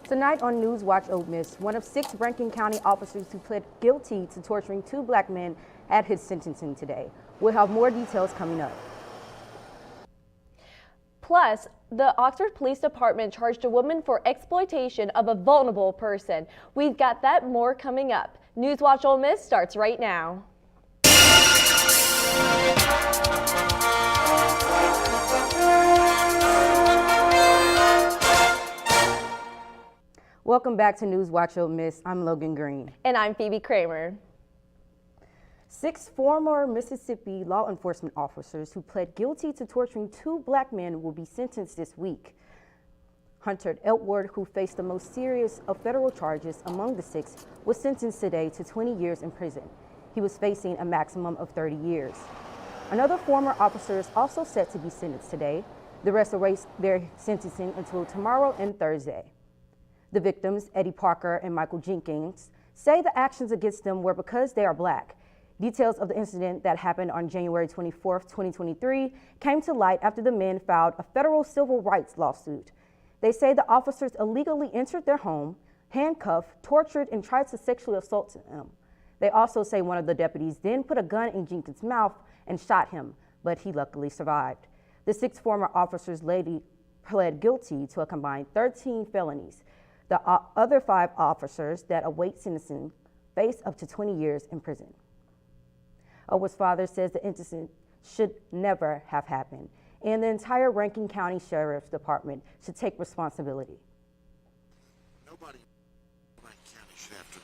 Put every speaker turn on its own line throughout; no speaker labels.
Tonight on NewsWatch Ole Miss, one of 6 Rankin County officers who pled guilty to torturing 2 black men at his sentencing today. We'll have more details coming up.
Plus, the Oxford Police Department charged a woman for exploitation of a vulnerable person. We've got that more coming up. NewsWatch Ole Miss starts right now.
Welcome back to NewsWatch Ole Miss. I'm Logan Green.
And I'm Phoebe Kramer.
6 former Mississippi law enforcement officers who pled guilty to torturing 2 black men will be sentenced this week. Hunter Eltward, who faced the most serious of federal charges among the 6, was sentenced today to 20 years in prison. He was facing a maximum of 30 years. Another former officer is also set to be sentenced today. The rest await their sentencing until tomorrow and Thursday. The victims, Eddie Parker and Michael Jenkins, say the actions against them were because they are black. Details of the incident that happened on January 24, 2023 came to light after the men filed a federal civil rights lawsuit. They say the officers illegally entered their home, handcuffed, tortured, and tried to sexually assault them. They also say one of the deputies then put a gun in Jenkins' mouth and shot him, but he luckily survived. The 6 former officers later pled guilty to a combined 13 felonies. The other 5 officers that await sentencing face up to 20 years in prison. Elwood's father says the incident should never have happened, and the entire Rankin County Sheriff's Department should take responsibility.
Nobody in Rankin County should have to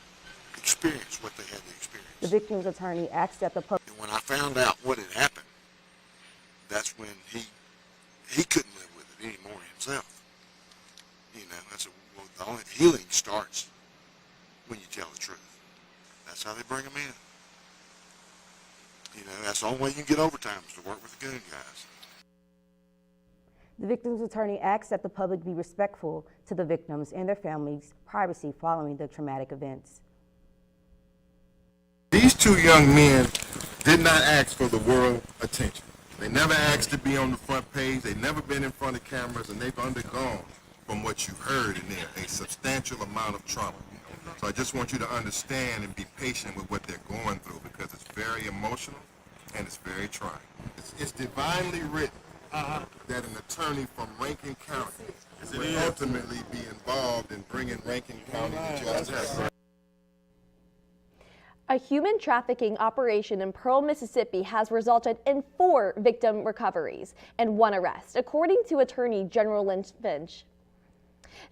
experience what they had to experience.
The victim's attorney asked that the public.
And when I found out what had happened, that's when he couldn't live with it anymore himself. You know, the only healing starts when you tell the truth. That's how they bring them in. You know, that's the only way you can get overtime is to work with the goon guys.
The victim's attorney asks that the public be respectful to the victims and their families' privacy following the traumatic events.
These 2 young men did not ask for the world attention. They never asked to be on the front page. They've never been in front of cameras, and they've undergone, from what you heard in there, a substantial amount of trauma. So I just want you to understand and be patient with what they're going through, because it's very emotional and it's very trying. It's divinely written that an attorney from Rankin County will ultimately be involved in bringing Rankin County to justice.
A human trafficking operation in Pearl, Mississippi has resulted in 4 victim recoveries and 1 arrest, according to Attorney General Finch.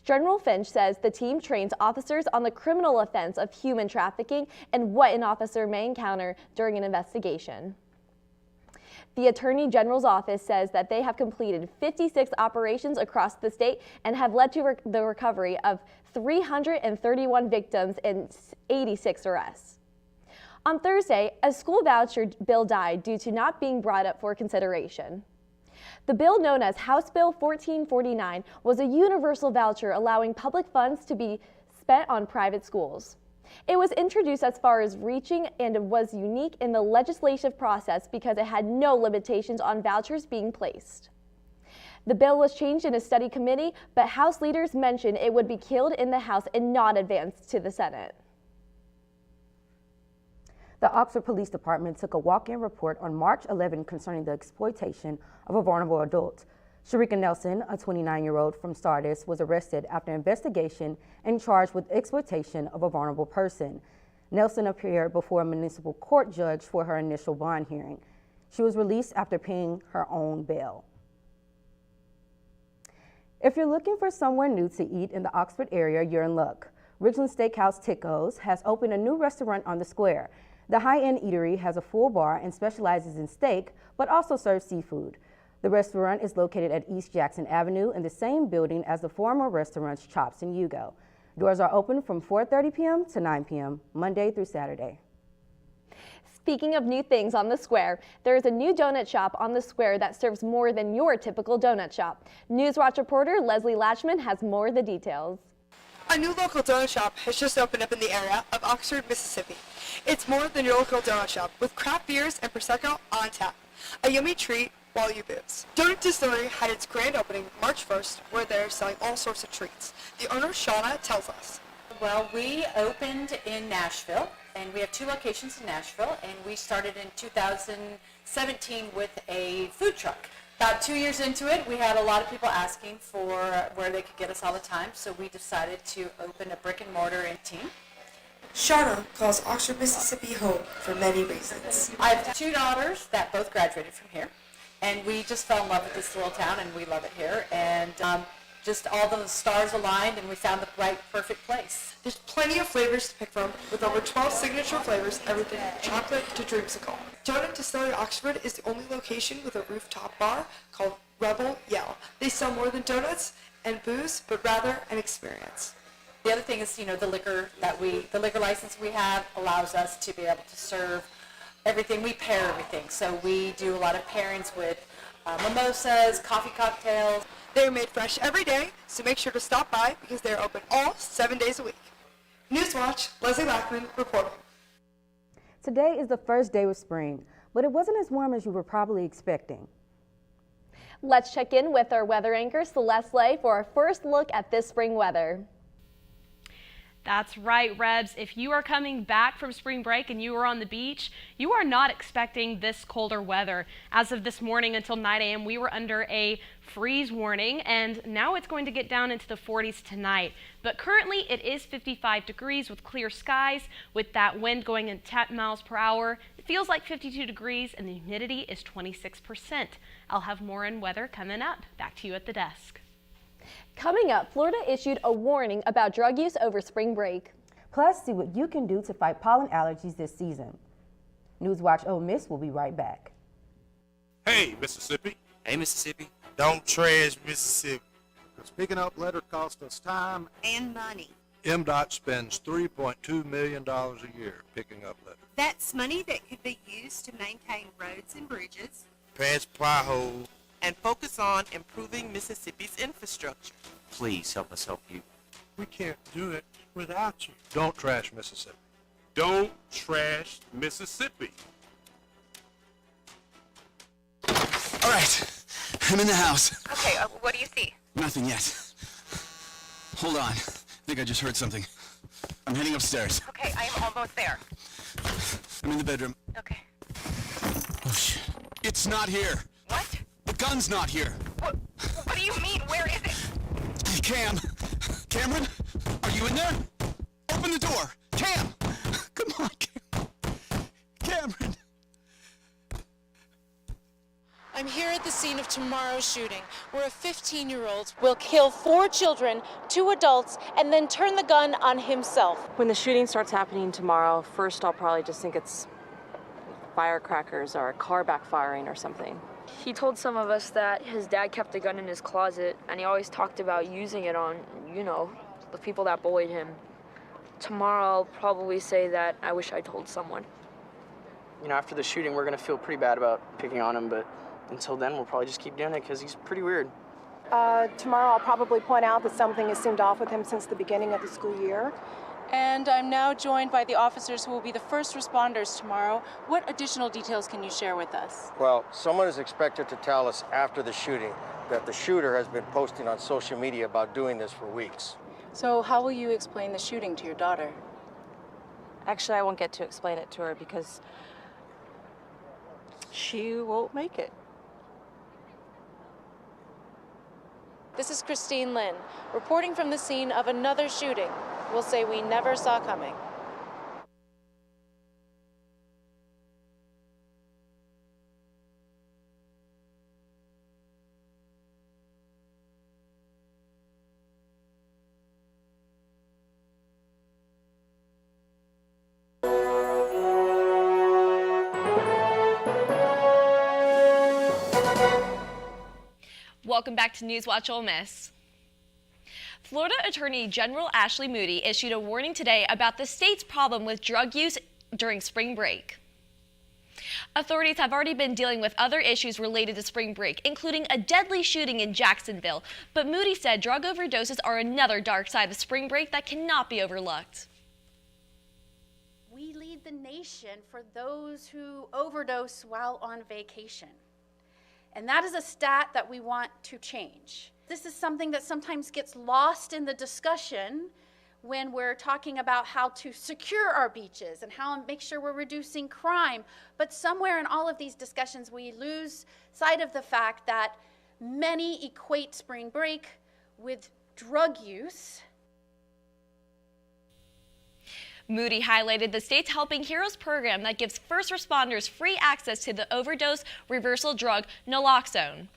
General Finch says the team trains officers on the criminal offense of human trafficking and what an officer may encounter during an investigation. The Attorney General's office says that they have completed 56 operations across the state and have led to the recovery of 331 victims and 86 arrests. On Thursday, a school voucher bill died due to not being brought up for consideration. The bill, known as House Bill 1449, was a universal voucher allowing public funds to be spent on private schools. It was introduced as far as reaching and was unique in the legislative process because it had no limitations on vouchers being placed. The bill was changed in a study committee, but House leaders mentioned it would be killed in the House and not advanced to the Senate.
The Oxford Police Department took a walk-in report on March 11 concerning the exploitation of a vulnerable adult. Sharika Nelson, a 29-year-old from Stardust, was arrested after investigation and charged with exploitation of a vulnerable person. Nelson appeared before a municipal court judge for her initial bond hearing. She was released after paying her own bail. If you're looking for somewhere new to eat in the Oxford area, you're in luck. Ridgeland Steakhouse Ticos has opened a new restaurant on the square. The high-end eatery has a full bar and specializes in steak, but also serves seafood. The restaurant is located at East Jackson Avenue in the same building as the former restaurants Chops and Yugo. Doors are open from 4:30 p.m. to 9 p.m., Monday through Saturday.
Speaking of new things on the square, there is a new donut shop on the square that serves more than your typical donut shop. NewsWatch reporter Leslie Latchman has more of the details.
A new local donut shop has just opened up in the area of Oxford, Mississippi. It's more than your local donut shop, with craft beers and Prosecco on tap. a yummy treat while you booze. Donut Distillery had its grand opening March 1st, where they're selling all sorts of treats. The owner, Shauna, tells us.
Well, we opened in Nashville, and we have 2 locations in Nashville, and we started in 2017 with a food truck. About 2 years into it, we had a lot of people asking for where they could get us all the time, so we decided to open a brick and mortar in team.
Shauna calls Oxford, Mississippi home for many reasons.
I have 2 daughters that both graduated from here, and we just fell in love with this little town, and we love it here, and just all the stars aligned, and we found the right, perfect place.
There's plenty of flavors to pick from, with over 12 signature flavors, everything from chocolate to dreamsicle. Donut Distillery Oxford is the only location with a rooftop bar called Rebel Yell. They sell more than donuts and booze, but rather an experience.
The other thing is, the liquor license we have allows us to be able to serve everything. We pair everything, so we do a lot of pairings with mimosas, coffee cocktails.
They are made fresh every day, so make sure to stop by because they are open all 7 days a week. NewsWatch, Leslie Lackman reporting.
Today is the first day of spring, but it wasn't as warm as you were probably expecting.
Let's check in with our weather anchor, Celeste Lay, for our first look at this spring weather.
That's right, Rebs. If you are coming back from spring break and you are on the beach, you are not expecting this colder weather. As of this morning until 9 a.m., we were under a freeze warning, and now it's going to get down into the 40s tonight. But currently it is 55 degrees with clear skies, with that wind going at 10 miles per hour. It feels like 52 degrees and the humidity is 26%. I'll have more on weather coming up. Back to you at the desk.
Coming up, Florida issued a warning about drug use over spring break.
Plus, see what you can do to fight pollen allergies this season. NewsWatch Ole Miss will be right back.
Hey, Mississippi.
Hey, Mississippi. Don't trash Mississippi.
Because picking up litter costs us time.
And money.
MDOT spends $3.2 million a year picking up litter.
That's money that could be used to maintain roads and bridges.
Patch potholes.
And focus on improving Mississippi's infrastructure.
Please help us help you.
We can't do it without you. Don't trash Mississippi.
Don't trash Mississippi.
All right, I'm in the house.
Okay, what do you see?
Nothing yet. Hold on. I think I just heard something. I'm heading upstairs.
Okay, I am almost there.
I'm in the bedroom.
Okay.
Oh, shit. It's not here.
What?
The gun's not here.
What do you mean? Where is it?
Cameron, are you in there? Open the door. Cam! Come on, Cameron.
I'm here at the scene of tomorrow's shooting, where a 15-year-old will kill 4 children, 2 adults, and then turn the gun on himself.
When the shooting starts happening tomorrow, first I'll probably just think it's firecrackers or a car backfiring or something.
He told some of us that his dad kept a gun in his closet, and he always talked about using it on, the people that bullied him. Tomorrow I'll probably say that I wish I told someone.
After the shooting, we're going to feel pretty bad about picking on him, but until then, we'll probably just keep doing it because he's pretty weird.
Tomorrow I'll probably point out that something has seemed off with him since the beginning of the school year. And I'm now joined by the officers who will be the first responders tomorrow. What additional details can you share with us?
Well, someone is expected to tell us after the shooting that the shooter has been posting on social media about doing this for weeks.
So how will you explain the shooting to your daughter?
Actually, I won't get to explain it to her because she won't make it.
This is Christine Lynn, reporting from the scene of another shooting we'll say we never saw coming.
Welcome back to NewsWatch Ole Miss. Florida Attorney General Ashley Moody issued a warning today about the state's problem with drug use during spring break. Authorities have already been dealing with other issues related to spring break, including a deadly shooting in Jacksonville, but Moody said drug overdoses are another dark side of spring break that cannot be overlooked.
We lead lead the nation for those who overdose while on vacation. And that is a stat that we want to change. This is something that sometimes gets lost in the discussion when we're talking about how to secure our beaches and how to make sure we're reducing crime. But somewhere in all of these discussions, we lose sight of the fact that many equate spring break with drug use.
Moody highlighted the state's Helping Heroes program that gives first responders free access to the overdose reversal drug naloxone.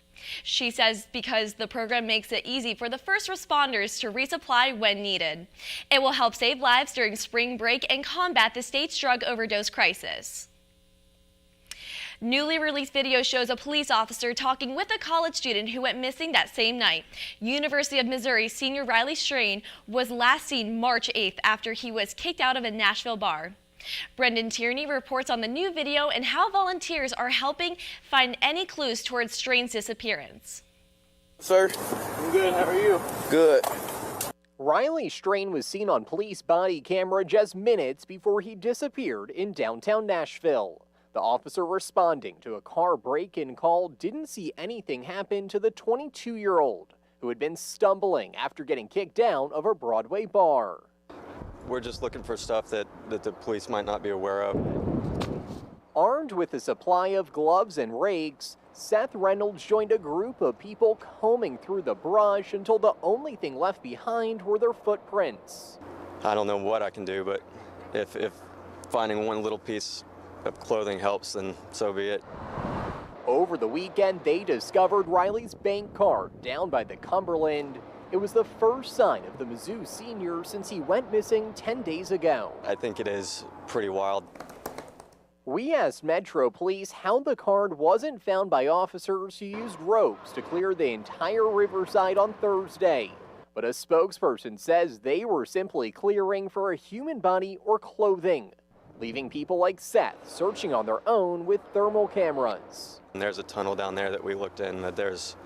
She says because the program makes it easy for the first responders to resupply when needed. It will help save lives during spring break and combat the state's drug overdose crisis. Newly released video shows a police officer talking with a college student who went missing that same night. University of Missouri senior Riley Strain was last seen March 8th after he was kicked out of a Nashville bar. Brendan Tierney reports on the new video and how volunteers are helping find any clues towards Strain's disappearance.
Sir, I'm good. How are you? Good.
Riley Strain was seen on police body camera just minutes before he disappeared in downtown Nashville. The officer responding to a car break-in call didn't see anything happen to the 22-year-old who had been stumbling after getting kicked out of a Broadway bar.
We're just looking for stuff that the police might not be aware of.
Armed with a supply of gloves and rakes, Seth Reynolds joined a group of people combing through the brush until the only thing left behind were their footprints.
I don't know what I can do, but if finding one little piece of clothing helps, then so be it.
Over the weekend, they discovered Riley's bank card down by the Cumberland. It was the first sign of the Mizzou senior since he went missing 10 days ago.
I think it is pretty wild.
We asked Metro Police how the card wasn't found by officers who used ropes to clear the entire riverside on Thursday. But a spokesperson says they were simply clearing for a human body or clothing, leaving people like Seth searching on their own with thermal cameras.
And there's a tunnel down there that we looked in that there's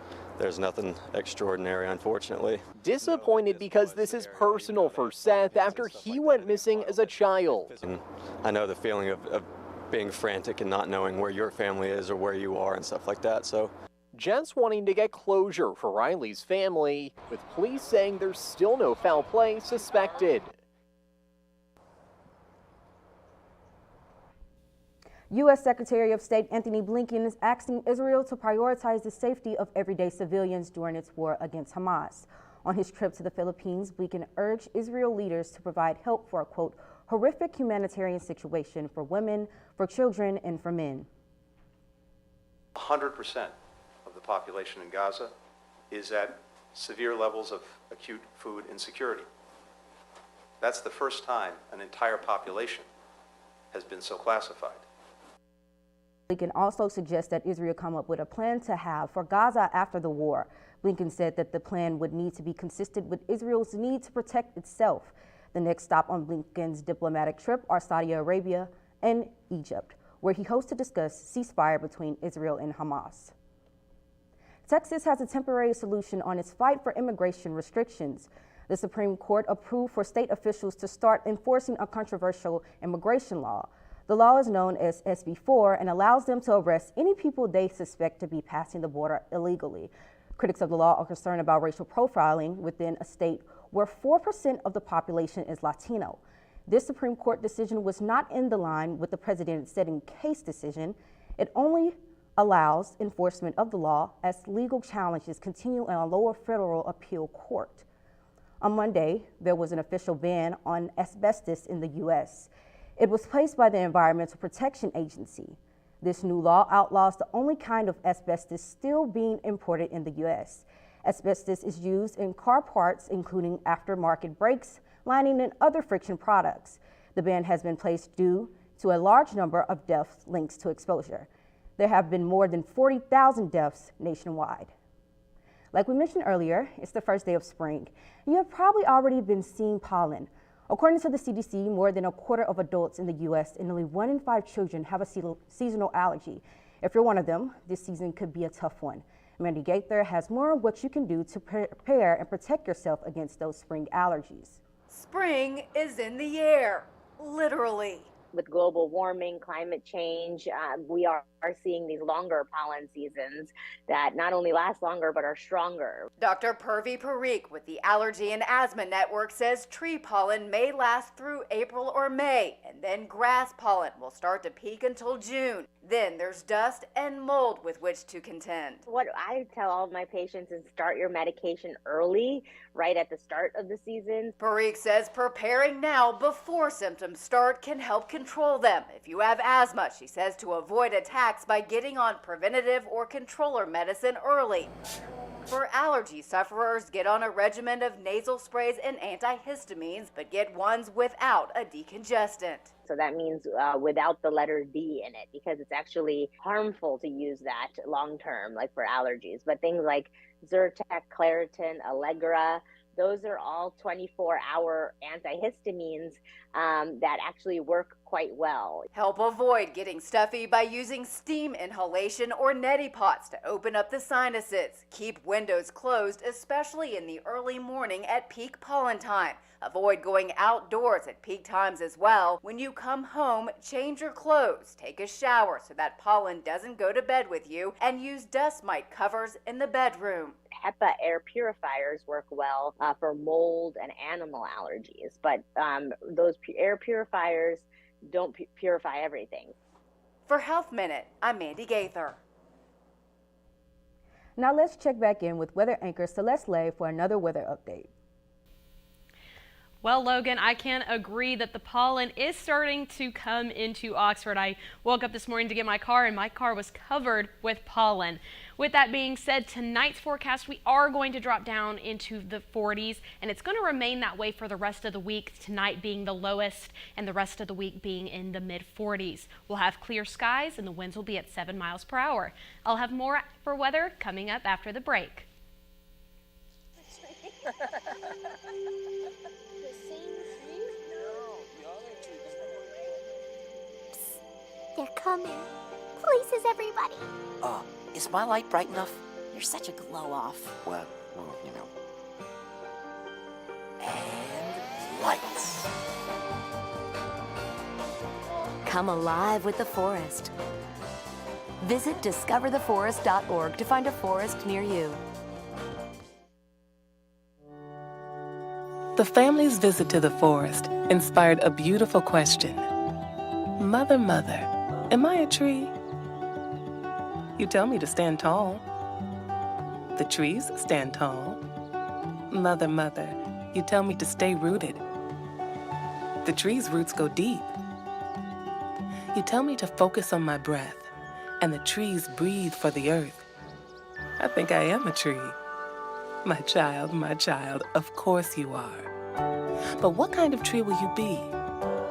nothing extraordinary, unfortunately.
Disappointed because this is personal for Seth after he went missing as a child.
And I know the feeling of being frantic and not knowing where your family is or where you are and stuff like that, so.
Just wanting to get closure for Riley's family, with police saying there's still no foul play suspected.
U.S. Secretary of State Anthony Blinken is asking Israel to prioritize the safety of everyday civilians during its war against Hamas. On his trip to the Philippines, Blinken urged Israel leaders to provide help for a, quote, horrific humanitarian situation for women, for children, and for men.
100% of the population in Gaza is at severe levels of acute food insecurity. That's the first time an entire population has been so classified.
Blinken also suggests that Israel come up with a plan to have for Gaza after the war. Blinken said that the plan would need to be consistent with Israel's need to protect itself. The next stop on Blinken's diplomatic trip are Saudi Arabia and Egypt, where he hopes to discuss ceasefire between Israel and Hamas. Texas has a temporary solution on its fight for immigration restrictions. The Supreme Court approved for state officials to start enforcing a controversial immigration law. The law is known as SB 4 and allows them to arrest any people they suspect to be passing the border illegally. Critics of the law are concerned about racial profiling within a state where 4% of the population is Latino. This Supreme Court decision was not in the line with the president's setting case decision. It only allows enforcement of the law as legal challenges continue in a lower federal appeal court. On Monday, there was an official ban on asbestos in the U.S. It was placed by the Environmental Protection Agency. This new law outlaws the only kind of asbestos still being imported in the U.S. Asbestos is used in car parts, including aftermarket brakes, lining, and other friction products. The ban has been placed due to a large number of deaths linked to exposure. There have been more than 40,000 deaths nationwide. Like we mentioned earlier, it's the first day of spring. You have probably already been seeing pollen. According to the CDC, more than a quarter of adults in the U.S. and nearly 1 in 5 children have a seasonal allergy. If you're one of them, this season could be a tough one. Mandy Gaither has more on what you can do to prepare and protect yourself against those spring allergies.
Spring is in the air, literally.
with global warming, climate change, we are seeing these longer pollen seasons that not only last longer but are stronger.
Dr. Purvi Parikh with the Allergy and Asthma Network says tree pollen may last through April or May, and then grass pollen will start to peak until June. Then there's dust and mold with which to contend.
What I tell all of my patients is start your medication early, right at the start of the season.
Parikh says preparing now before symptoms start can help control them. If you have asthma, she says to avoid attacks by getting on preventative or controller medicine early. For allergy sufferers, get on a regimen of nasal sprays and antihistamines, but get ones without a decongestant.
So that means without the letter D in it, because it's actually harmful to use that long term, like for allergies. But things like Zyrtec, Claritin, Allegra, those are all 24-hour antihistamines that actually work quite well.
Help avoid getting stuffy by using steam inhalation or neti pots to open up the sinuses. Keep windows closed, especially in the early morning at peak pollen time. Avoid going outdoors at peak times as well. When you come home, change your clothes, take a shower so that pollen doesn't go to bed with you, and use dust mite covers in the bedroom.
HEPA air purifiers work well for mold and animal allergies, but those air purifiers don't purify everything.
For Health Minute, I'm Mandy Gaither.
Now let's check back in with weather anchor Celeste Lay for another weather update.
Well, Logan, I can agree that the pollen is starting to come into Oxford. I woke up this morning to get my car, and my car was covered with pollen. With that being said, tonight's forecast, we are going to drop down into the 40s, and it's going to remain that way for the rest of the week, tonight being the lowest and the rest of the week being in the mid-40s. We'll have clear skies, and the winds will be at 7 miles per hour. I'll have more for weather coming up after the break.
They're coming. Places, everybody.
Is my light bright enough?
You're such a glow-off.
Well, you know. And lights.
Come alive with the forest. Visit discovertheforest.org to find a forest near you.
The family's visit to the forest inspired a beautiful question. Mother, mother, am I a tree? You tell me to stand tall. The trees stand tall. Mother, mother, you tell me to stay rooted. The trees' roots go deep. You tell me to focus on my breath, and the trees breathe for the earth. I think I am a tree. My child, of course you are. But what kind of tree will you be?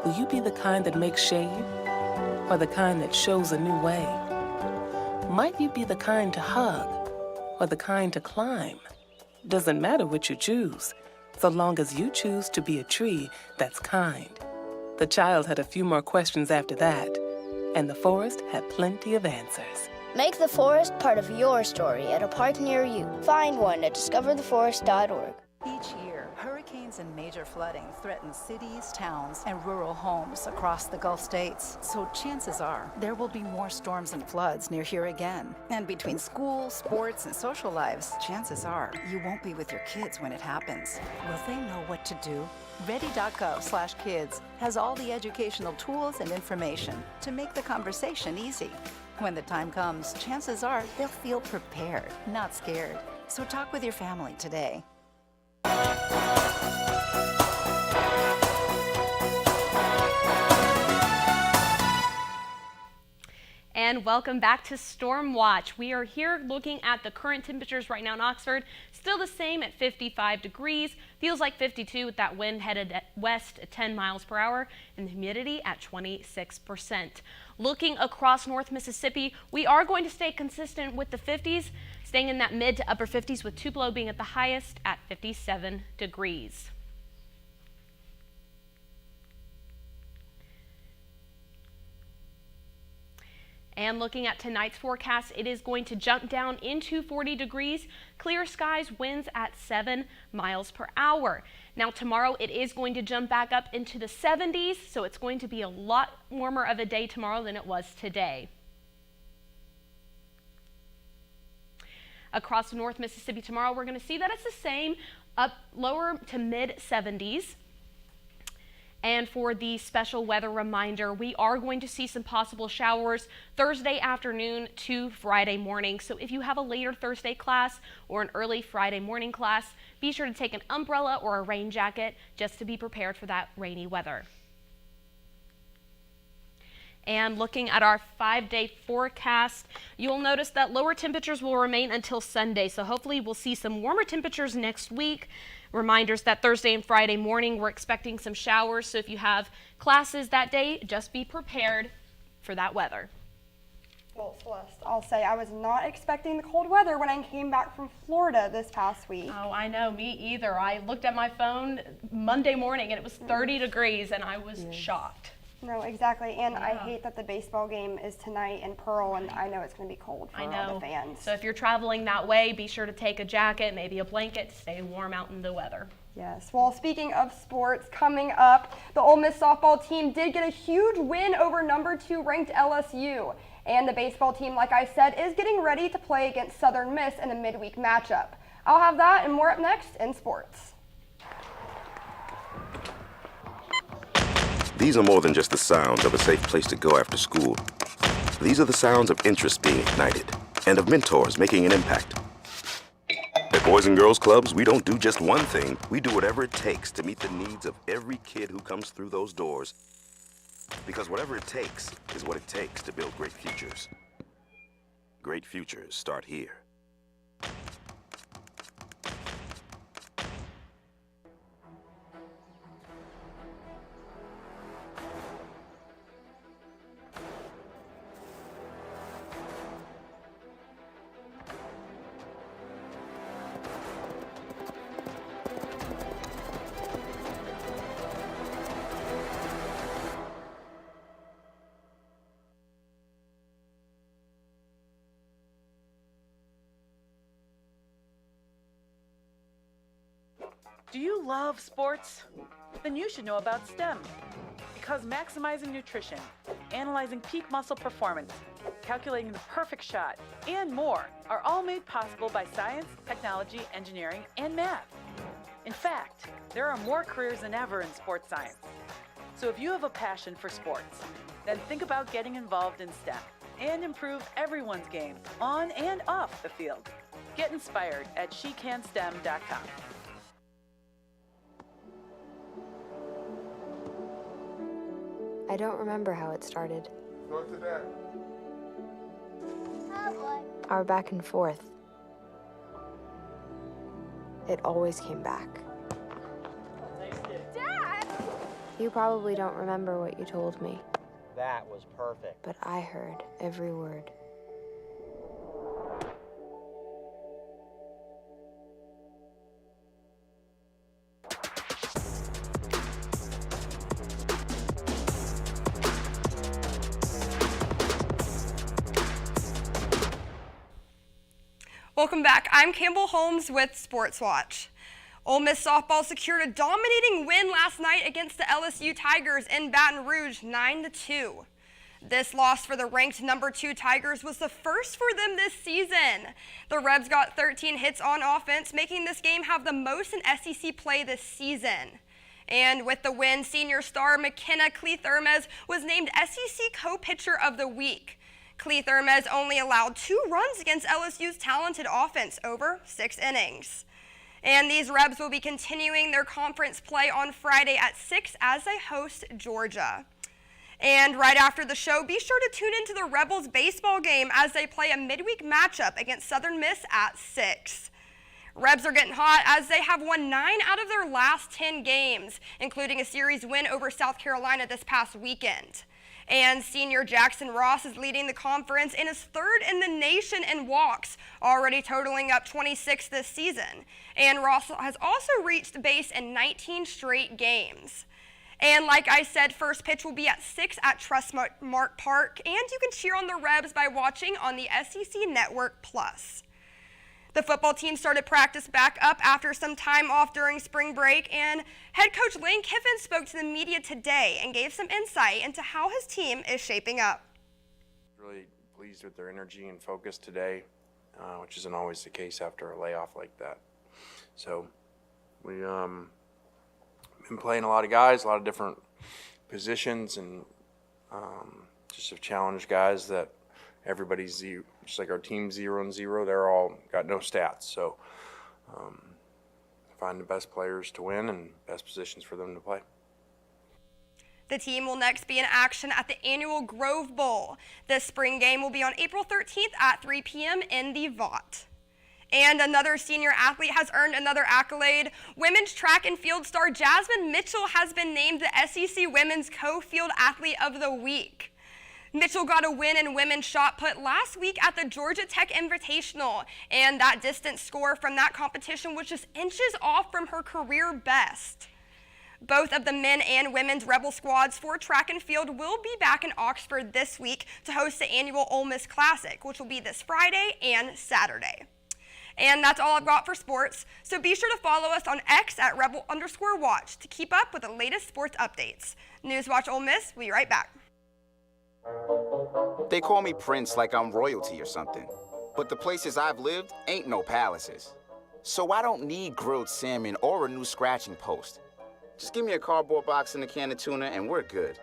Will you be the kind that makes shade, or the kind that shows a new way? Might you be the kind to hug, or the kind to climb? Doesn't matter what you choose, so long as you choose to be a tree that's kind. The child had a few more questions after that, and the forest had plenty of answers.
Make the forest part of your story at a park near you. Find one at discovertheforest.org.
Each year, hurricanes and major flooding threaten cities, towns, and rural homes across the Gulf states. So chances are there will be more storms and floods near here again. And between school, sports, and social lives, chances are you won't be with your kids when it happens. Will they know what to do? Ready.gov/kids has all the educational tools and information to make the conversation easy. When the time comes, chances are they'll feel prepared, not scared. So talk with your family today.
And welcome back to Storm Watch. We are here looking at the current temperatures right now in Oxford. Still the same at 55 degrees. Feels like 52 with that wind headed west at 10 miles per hour and the humidity at 26%. Looking across North Mississippi, we are going to stay consistent with the 50s, staying in that mid to upper 50s with Tupelo being at the highest at 57 degrees. And looking at tonight's forecast, it is going to jump down into 40 degrees, clear skies, winds at 7 miles per hour. Now tomorrow it is going to jump back up into the 70s, so it's going to be a lot warmer of a day tomorrow than it was today. Across North Mississippi tomorrow, we're going to see that it's the same, up lower to mid 70s. And for the special weather reminder, we are going to see some possible showers Thursday afternoon to Friday morning. So if you have a later Thursday class or an early Friday morning class, be sure to take an umbrella or a rain jacket just to be prepared for that rainy weather. And looking at our 5-day forecast, you'll notice that lower temperatures will remain until Sunday. So hopefully we'll see some warmer temperatures next week. Reminders that Thursday and Friday morning we're expecting some showers. So if you have classes that day, just be prepared for that weather.
Well, Celeste, I'll say I was not expecting the cold weather when I came back from Florida this past week.
Oh, I know, me either. I looked at my phone Monday morning and it was 30 degrees and I was shocked.
No, exactly, and I hate that the baseball game is tonight in Pearl, and I know it's going to be cold for all the fans.
So if you're traveling that way, be sure to take a jacket, maybe a blanket to stay warm out in the weather.
Yes, well, speaking of sports, coming up, the Ole Miss softball team did get a huge win over number 2 ranked LSU. And the baseball team, like I said, is getting ready to play against Southern Miss in a midweek matchup. I'll have that and more up next in sports.
These are more than just the sounds of a safe place to go after school. These are the sounds of interest being ignited and of mentors making an impact. At Boys and Girls Clubs, we don't do just one thing. We do whatever it takes to meet the needs of every kid who comes through those doors. Because whatever it takes is what it takes to build great futures. Great futures start here.
Do you love sports? Then you should know about STEM. Because maximizing nutrition, analyzing peak muscle performance, calculating the perfect shot, and more are all made possible by science, technology, engineering, and math. In fact, there are more careers than ever in sports science. So if you have a passion for sports, then think about getting involved in STEM and improve everyone's game on and off the field. Get inspired at shecanstem.com.
I don't remember how it started.
Go to that.
Our back and forth. It always came back.
Dad!
You probably don't remember what you told me,
That was perfect.
but I heard every word.
Welcome back. I'm Campbell Holmes with Sports Watch. Ole Miss softball secured a dominating win last night against the LSU Tigers in Baton Rouge, 9-2. This loss for the ranked number 2 Tigers was the first for them this season. The Rebs got 13 hits on offense, making this game have the most in SEC play this season. And with the win, senior star McKenna Clee-Thurmez was named SEC Co-Pitcher of the Week. Clee-Thurmez only allowed 2 runs against LSU's talented offense over 6 innings. And these Rebs will be continuing their conference play on Friday at 6 as they host Georgia. And right after the show, be sure to tune into the Rebels baseball game as they play a midweek matchup against Southern Miss at 6. Rebs are getting hot as they have won 9 out of their last 10 games, including a series win over South Carolina this past weekend. And senior Jackson Ross is leading the conference and is 3rd in the nation in walks, already totaling up 26 this season. And Ross has also reached base in 19 straight games. And like I said, first pitch will be at 6 at Trustmark Park, and you can cheer on the Rebs by watching on the SEC Network Plus. The football team started practice back up after some time off during spring break, and head coach Lane Kiffin spoke to the media today and gave some insight into how his team is shaping up.
Really pleased with their energy and focus today, which isn't always the case after a layoff like that. So we been playing a lot of guys, a lot of different positions, and just have challenged guys that everybody's zero, just like our team 0 and 0. They're all got no stats, so find the best players to win and best positions for them to play.
The team will next be in action at the annual Grove Bowl. This spring game will be on April 13th at 3 p.m. in the Vaught. And another senior athlete has earned another accolade. Women's track and field star Jasmine Mitchell has been named the SEC Women's Co-Field Athlete of the Week. Mitchell got a win in women's shot put last week at the Georgia Tech Invitational, and that distance score from that competition was just inches off from her career best. Both of the men and women's Rebel squads for track and field will be back in Oxford this week to host the annual Ole Miss Classic, which will be this Friday and Saturday. And that's all I've got for sports, so be sure to follow us on X at Rebel_Watch to keep up with the latest sports updates. NewsWatch Ole Miss, we'll be right back.
They call me Prince like I'm royalty or something. But the places I've lived ain't no palaces. So I don't need grilled salmon or a new scratching post. Just give me a cardboard box and a can of tuna and we're good.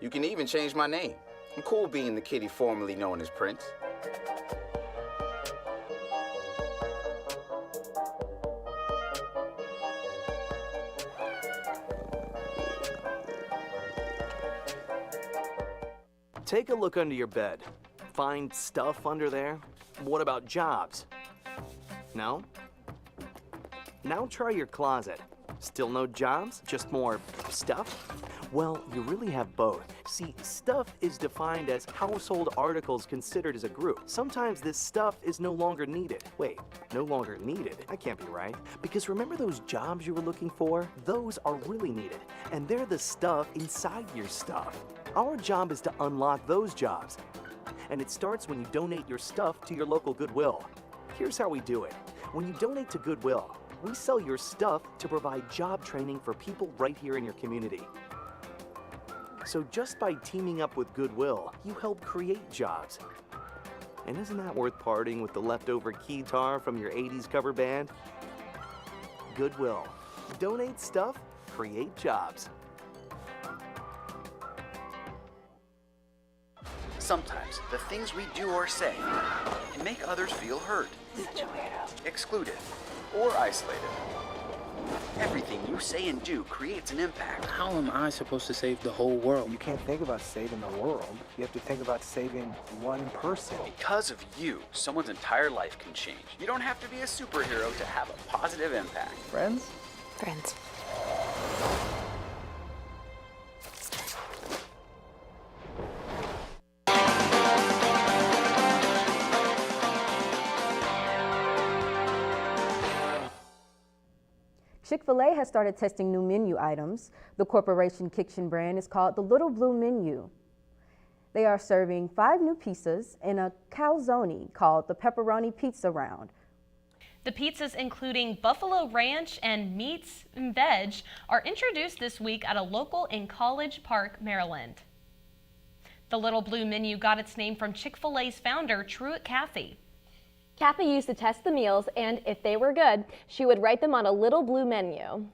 You can even change my name. I'm cool being the kitty formerly known as Prince.
Take a look under your bed. Find stuff under there? What about jobs? No? Now try your closet. Still no jobs? Just more stuff? Well, you really have both. See, stuff is defined as household articles considered as a group. Sometimes this stuff is no longer needed. Wait, no longer needed? That can't be right. Because remember those jobs you were looking for? Those are really needed. And they're the stuff inside your stuff. Our job is to unlock those jobs. And it starts when you donate your stuff to your local Goodwill. Here's how we do it. When you donate to Goodwill, we sell your stuff to provide job training for people right here in your community. So just by teaming up with Goodwill, you help create jobs. And isn't that worth parting with the leftover keytar from your 80s cover band? Goodwill. Donate stuff, create jobs.
Sometimes the things we do or say can make others feel hurt, excluded, or isolated. Everything you say and do creates an impact.
How am I supposed to save the whole world? You can't think about saving the world. You have to think about saving one person.
Because of you, someone's entire life can change. You don't have to be a superhero to have a positive impact.
Friends?
Friends.
Chick-fil-A has started testing new menu items. The corporation kitchen brand is called the Little Blue Menu. They are serving 5 new pizzas and a calzone called the Pepperoni Pizza Round.
The pizzas, including buffalo ranch and meats and veg, are introduced this week at a local in College Park, Maryland. The Little Blue Menu got its name from Chick-fil-A's founder, Truett Cathy.
Kathy used to test the meals, and if they were good, she would write them on a little blue menu.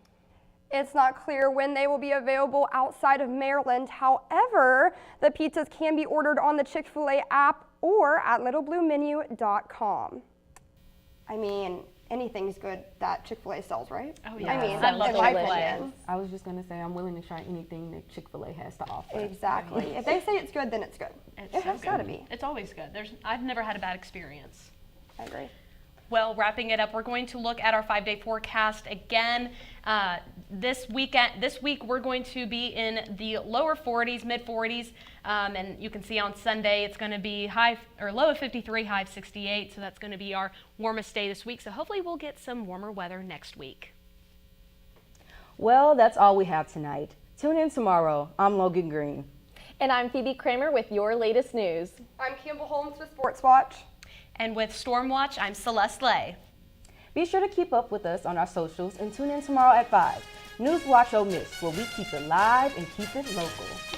It's not clear when they will be available outside of Maryland. However, the pizzas can be ordered on the Chick-fil-A app or at littlebluemenu.com. I mean, anything's good that Chick-fil-A sells, right?
Oh,
yeah. I mean,
I love
in my
Chick-fil-A.
opinion.
I was just going to say I'm willing to try anything that Chick-fil-A has to offer.
Exactly. If they say it's good, then it's good. It has got to be.
It's always good. I've never had a bad experience.
I agree.
Well, wrapping it up, we're going to look at our 5-day forecast again. This week we're going to be in the lower 40s, mid 40s, and you can see on Sunday it's going to be low of 53, high of 68. So that's going to be our warmest day this week. So hopefully we'll get some warmer weather next week.
Well, that's all we have tonight. Tune in tomorrow. I'm Logan Green.
And I'm Phoebe Kramer with your latest news.
I'm Campbell Holmes with Sports Watch.
And with Storm Watch, I'm Celeste Lay.
Be sure to keep up with us on our socials and tune in tomorrow at 5. NewsWatch Ole Miss, where we keep it live and keep it local.